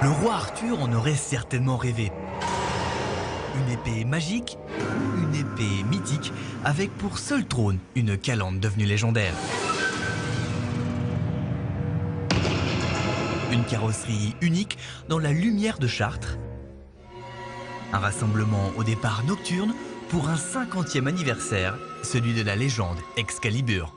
Le roi Arthur en aurait certainement rêvé. Une épée magique, une épée mythique, avec pour seul trône une calandre devenue légendaire. Une carrosserie unique dans la lumière de Chartres. Un rassemblement au départ nocturne pour un 50e anniversaire, celui de la légende Excalibur.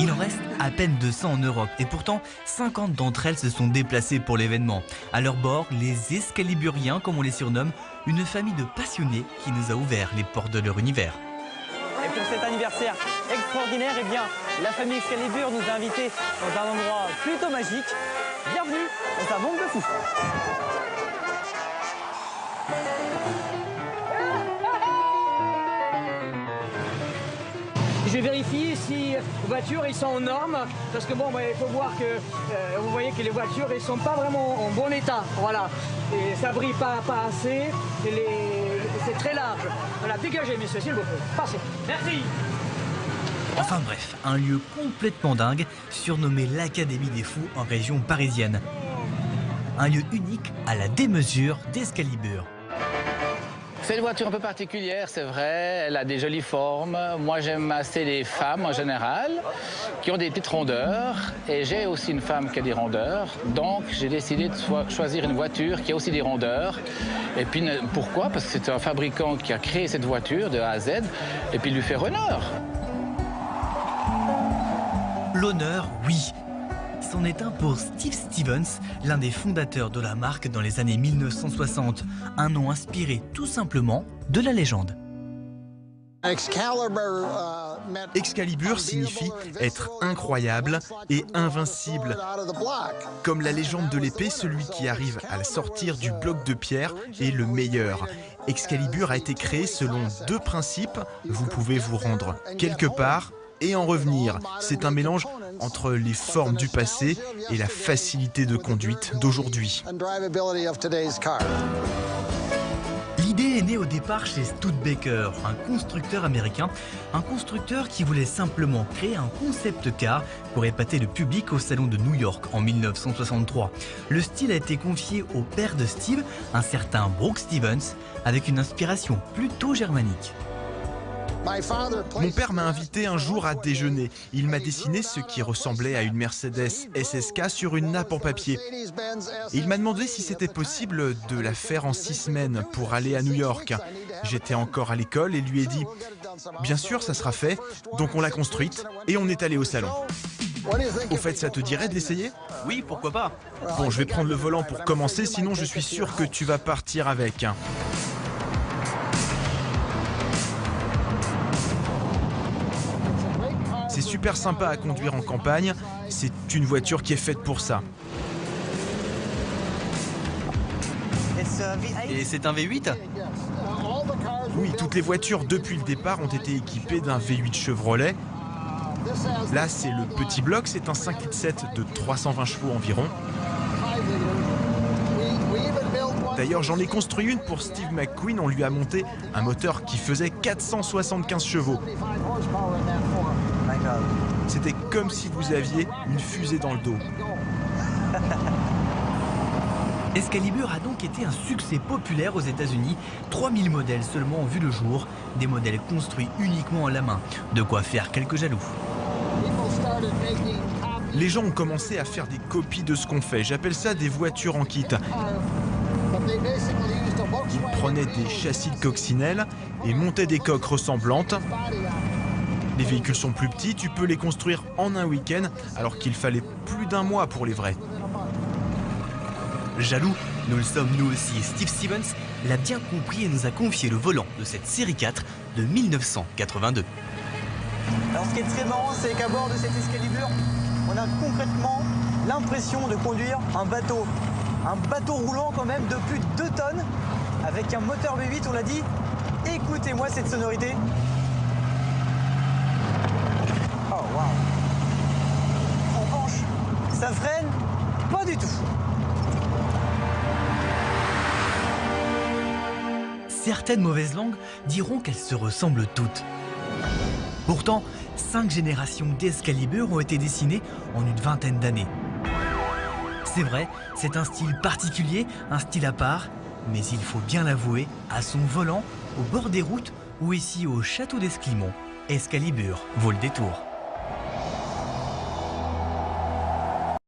Il en reste à peine 200 en Europe et pourtant 50 d'entre elles se sont déplacées pour l'événement. À leur bord, les Excaliburiens, comme on les surnomme, une famille de passionnés qui nous a ouvert les portes de leur univers. Et pour cet anniversaire extraordinaire, eh bien, la famille Excalibur nous a invités dans un endroit plutôt magique. Bienvenue dans un monde de fous. Je vais vérifier si les voitures ils sont aux normes, parce que bon, il faut voir que vous voyez que les voitures ils sont pas vraiment en bon état, voilà. Et ça brille pas assez, c'est très large. Voilà, dégagez messieurs, s'il vous plaît, passez. Merci. Enfin bref, un lieu complètement dingue, surnommé l'Académie des Fous en région parisienne. Un lieu unique à la démesure d'Excalibur. C'est une voiture un peu particulière, c'est vrai, elle a des jolies formes. Moi j'aime assez les femmes en général, qui ont des petites rondeurs. Et j'ai aussi une femme qui a des rondeurs, donc j'ai décidé de choisir une voiture qui a aussi des rondeurs. Et puis pourquoi? Parce que c'est un fabricant qui a créé cette voiture de A à Z, et puis lui faire honneur. L'honneur, oui. C'en est un pour Steve Stevens, l'un des fondateurs de la marque dans les années 1960. Un nom inspiré tout simplement de la légende. Excalibur signifie être incroyable et invincible. Comme la légende de l'épée, celui qui arrive à la sortir du bloc de pierre est le meilleur. Excalibur a été créé selon deux principes. Vous pouvez vous rendre quelque part et en revenir. C'est un mélange entre les formes du passé et la facilité de conduite d'aujourd'hui. L'idée est née au départ chez Studebaker, un constructeur américain, un constructeur qui voulait simplement créer un concept car pour épater le public au salon de New York en 1963. Le style a été confié au père de Steve, un certain Brooks Stevens, avec une inspiration plutôt germanique. Mon père m'a invité un jour à déjeuner. Il m'a dessiné ce qui ressemblait à une Mercedes SSK sur une nappe en papier. Et il m'a demandé si c'était possible de la faire en 6 semaines pour aller à New York. J'étais encore à l'école et lui ai dit « Bien sûr, ça sera fait ». Donc on l'a construite et on est allé au salon. Au fait, ça te dirait d'essayer? Oui, pourquoi pas? Bon, je vais prendre le volant pour commencer, sinon je suis sûr que tu vas partir avec. C'est super sympa à conduire en campagne, c'est une voiture qui est faite pour ça. Et c'est un V8? Oui, toutes les voitures depuis le départ ont été équipées d'un V8 Chevrolet. Là, c'est le petit bloc, c'est un 5,7 litres de 320 chevaux environ. D'ailleurs, j'en ai construit une pour Steve McQueen, on lui a monté un moteur qui faisait 475 chevaux. C'était comme si vous aviez une fusée dans le dos. Excalibur a donc été un succès populaire aux États-Unis. 3000 modèles seulement ont vu le jour, des modèles construits uniquement à la main. De quoi faire quelques jaloux. Les gens ont commencé à faire des copies de ce qu'on fait. J'appelle ça des voitures en kit. Ils prenaient des châssis de coccinelle et montaient des coques ressemblantes. Les véhicules sont plus petits, tu peux les construire en un week-end, alors qu'il fallait plus d'1 mois pour les vrais. Jaloux, nous le sommes nous aussi. Steve Stevens l'a bien compris et nous a confié le volant de cette série 4 de 1982. Alors ce qui est très marrant, c'est qu'à bord de cette Excalibur, on a concrètement l'impression de conduire un bateau. Un bateau roulant quand même de plus de 2 tonnes, avec un moteur V8, on l'a dit. Écoutez-moi cette sonorité. Oh waouh! En revanche, ça freine pas du tout. certaines mauvaises langues diront qu'elles se ressemblent toutes. Pourtant, 5 générations d'Excalibur ont été dessinées en une vingtaine d'années. C'est vrai, c'est un style particulier, un style à part, mais il faut bien l'avouer, à son volant, au bord des routes ou ici au château d'Esclimont, Excalibur vaut le détour.